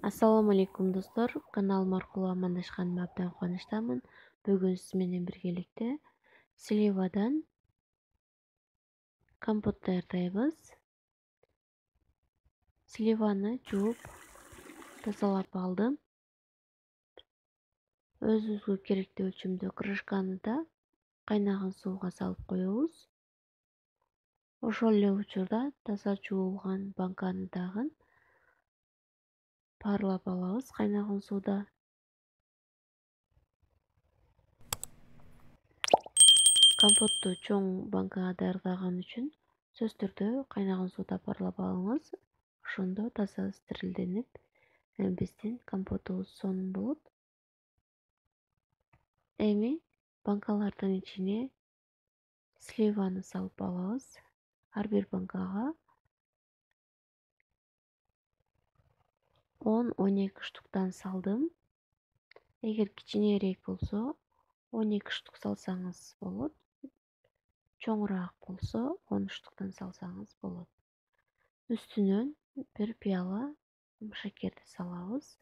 Assalamu алейкум достор, каналым аркылуу амандашканыма абдан кубанычтамын. Бүгүн сиз менен биргеликте сливадан компот даярдайбыз. Сливаны жууп, тазалап алдым. Өзүбүзгө керектүү өлчөмдө крышканы да кайнаган сууга салып коебуз. Ошол эле учурда таза жуулган банканы дагы парлап алабыз кайнаган сууда. Компотту чоң банкага даярдаган үчүн сөзсүз түрдө кайнаган сууда парлап алыңыз. Ошондо таза стерилденип, биздин компотубуз сонун болот. Эми банкалардын ичине сливаны салып алабыз. Ар бир банкага 10-12 штуктан салдым. Эгер кичинерээк болсо 12 штук салсаңыз болот. Чоңураак болсо 10 штуктан салсаңыз болот. Үстүнөн бир пияла шекерди салабыз.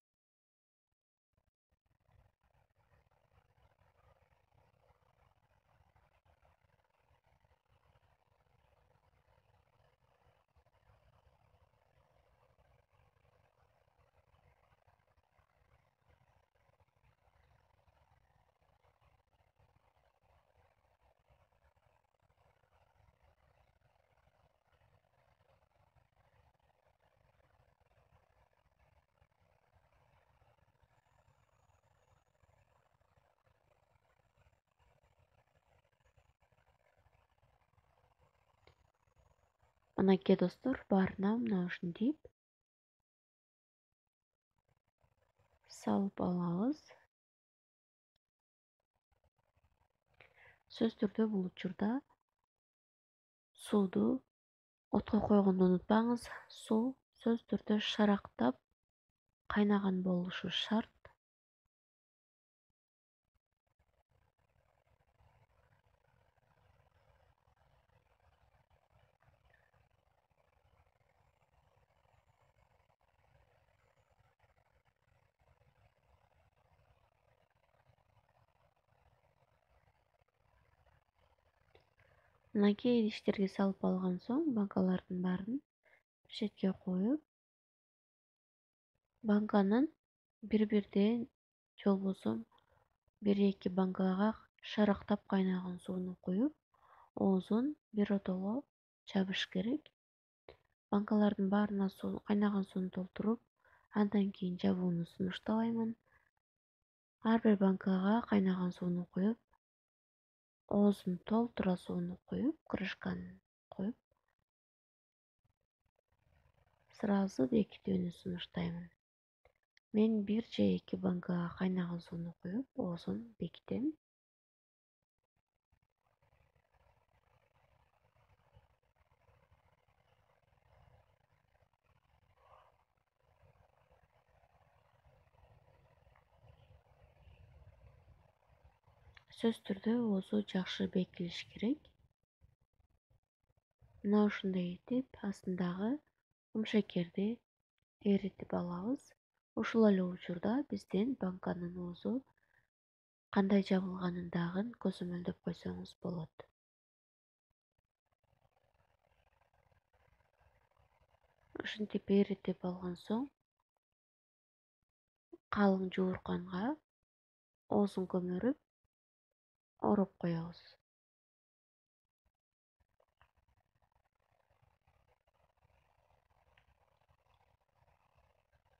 Мынакей достор, баарына мына ушинтип салып алабыз. Сөзсүз түрдө бул учурда сууду отко койгонду унутпаңыз. Суу сөзсүз түрдө шарактап кайнаган болушу шарт. Мынакей идиштерге салып алган соң банкалардын баарын бир четке коюп, банканын бир-бирден же болбосо 1-2 банкага шарактап кайнаган сууну куюп, оозун биротоло жабыш керек. Банкалардын баарына кайнаган сууну толтуруп, андан кийин жабууну сунуштабаймын. Ар бир банкага кайнаган сууну куюп, оозун толтура сууну куюп, крышканы коюп, сразу бекитүүнү сунуштаймын. Мен 1 же 2 банкага кайнаган сууну куюп, оозун бекитем. Сөзсүз түрдө оозу жакшы бекилиш керек. Мына ушундай этип астындагы шекерди эритип алабыз. Ушул эле учурда биздин банканын оозу кандай жабылганын дагы көзөмөлдөп койсоңуз болот. Ушинтип эритип алган соң калың жуурканга оозун көмөрүп ороп коебуз.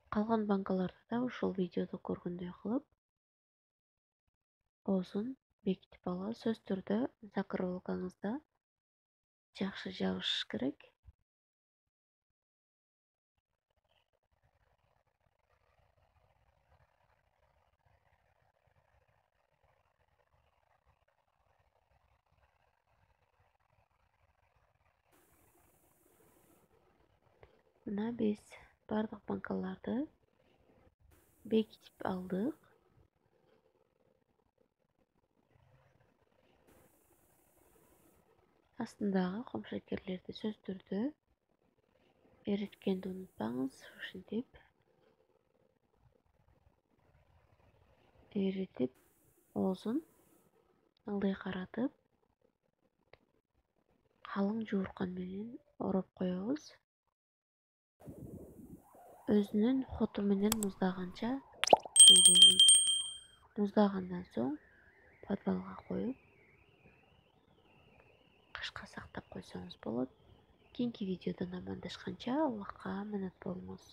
Калган банкаларды да ушул видеодо көргөндөй кылып оозун бекитип алабыз. Сөзсүз түрдө закрылкаңызда жакшы жабыш керек. Мына биз бардык банкаларды бекитип алдык. Астындагы комшекерлерди сөзсүз түрдө эриткенди унутпаңыз. Ушинтип эритип, оозун ылдый каратып, калың жууркан менен ороп коебуз. Өзүнүн хоту менен муздаганча тейлейбиз. Муздагандан соң подвалга коюп, кышка сактап койсоңуз болот. Кийинки видеодон амандашканча Аллахка аманат болуңуз.